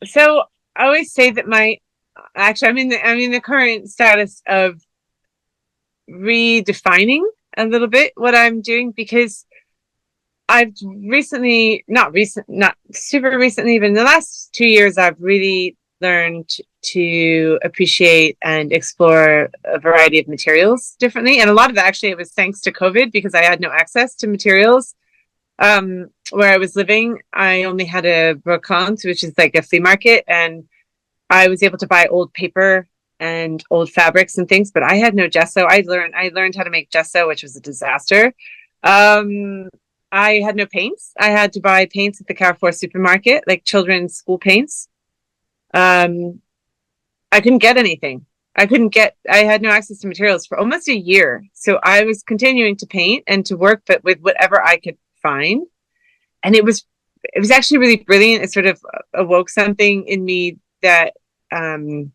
So I always say that I'm in the current status of redefining a little bit what I'm doing because I've recently, not super recently, but in the last 2 years, I've really learned to appreciate and explore a variety of materials differently. And a lot of it, actually, it was thanks to COVID because I had no access to materials. Where I was living, I only had a brocante, which is like a flea market, and I was able to buy old paper and old fabrics and things, but I had no gesso. I learned how to make gesso, which was a disaster. Um, I had no paints. I had to buy paints at the Carrefour supermarket, like children's school paints. Um, I couldn't get anything. I had no access to materials for almost a year. So I was continuing to paint and to work, but with whatever I could find. And it was actually really brilliant. It sort of awoke something in me that um,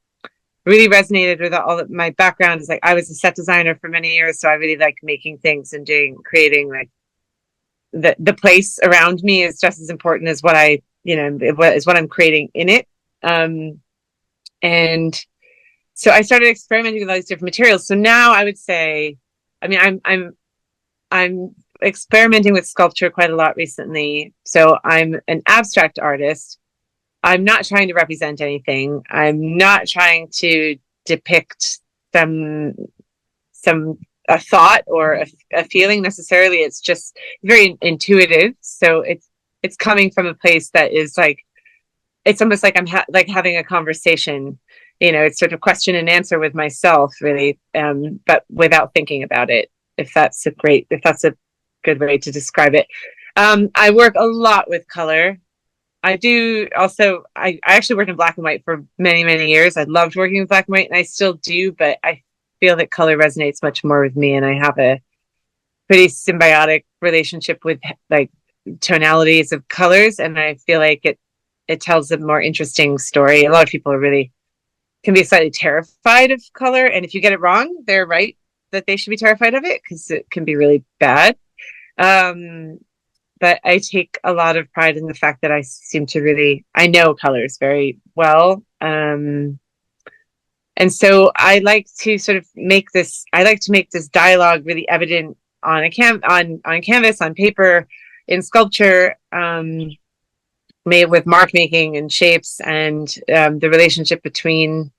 really resonated with all of my background. Is like I was a set designer for many years, so I really like making things and creating like the place around me is just as important as what is what I'm creating in it. Um, and so I started experimenting with all these different materials. So now I would say, I mean, I'm experimenting with sculpture quite a lot recently. So I'm an abstract artist. I'm not trying to represent anything. I'm not trying to depict some some a thought or a feeling necessarily. It's just very intuitive. So it's coming from a place that is like it's almost like like having a conversation. It's sort of question and answer with myself, really, but without thinking about it. If that's a good way to describe it. I work a lot with color. I do also, I actually worked in black and white for many, many years. I loved working with black and white and I still do, but I feel that color resonates much more with me. And I have a pretty symbiotic relationship with like tonalities of colors. And I feel like it tells a more interesting story. A lot of people can be slightly terrified of color. And if you get it wrong, they're right that they should be terrified of it because it can be really bad. Um, but I take a lot of pride in the fact that I know colors very well. And so I like to make this dialogue really evident on on canvas, on paper, in sculpture, made with mark making and shapes and the relationship between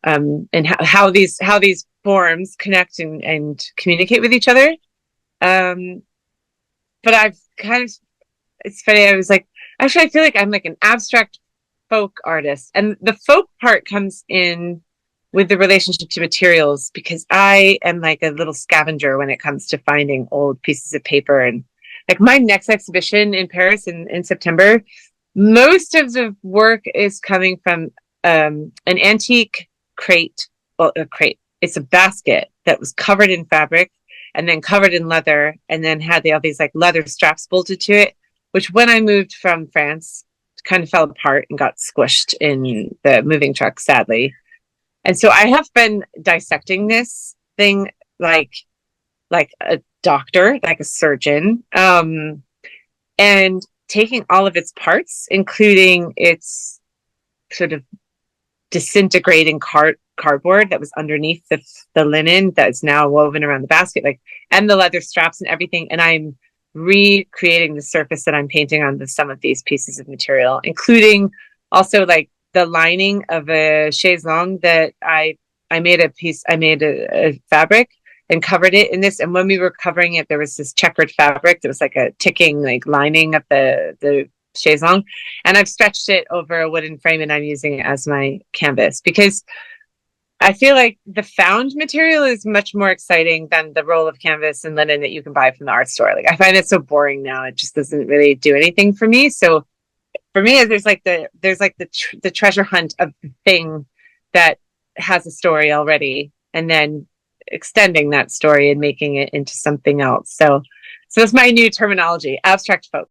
and how these forms connect and communicate with each other. Um, but it's funny. I was like, actually, I feel like I'm like an abstract folk artist. And the folk part comes in with the relationship to materials because I am like a little scavenger when it comes to finding old pieces of paper. And like my next exhibition in Paris in September, most of the work is coming from an antique crate. Well, a crate. It's a basket that was covered in fabric and then covered in leather and then had all these like leather straps bolted to it, which when I moved from France kind of fell apart and got squished in the moving truck, sadly. And so I have been dissecting this thing like a doctor, like a surgeon, and taking all of its parts, including its sort of disintegrating cardboard that was underneath the linen that's now woven around the basket, like and the leather straps and everything. And I'm recreating the surface that I'm painting on with some of these pieces of material, including also like the lining of a chaise longue that I made a fabric and covered it in this. And when we were covering it, there was this checkered fabric. There was like a ticking like lining of the chaise longue. And I've stretched it over a wooden frame and I'm using it as my canvas because I feel like the found material is much more exciting than the roll of canvas and linen that you can buy from the art store. Like I find it so boring now. It just doesn't really do anything for me. So for me, the treasure hunt of the thing that has a story already, and then extending that story and making it into something else. So that's my new terminology: abstract folk.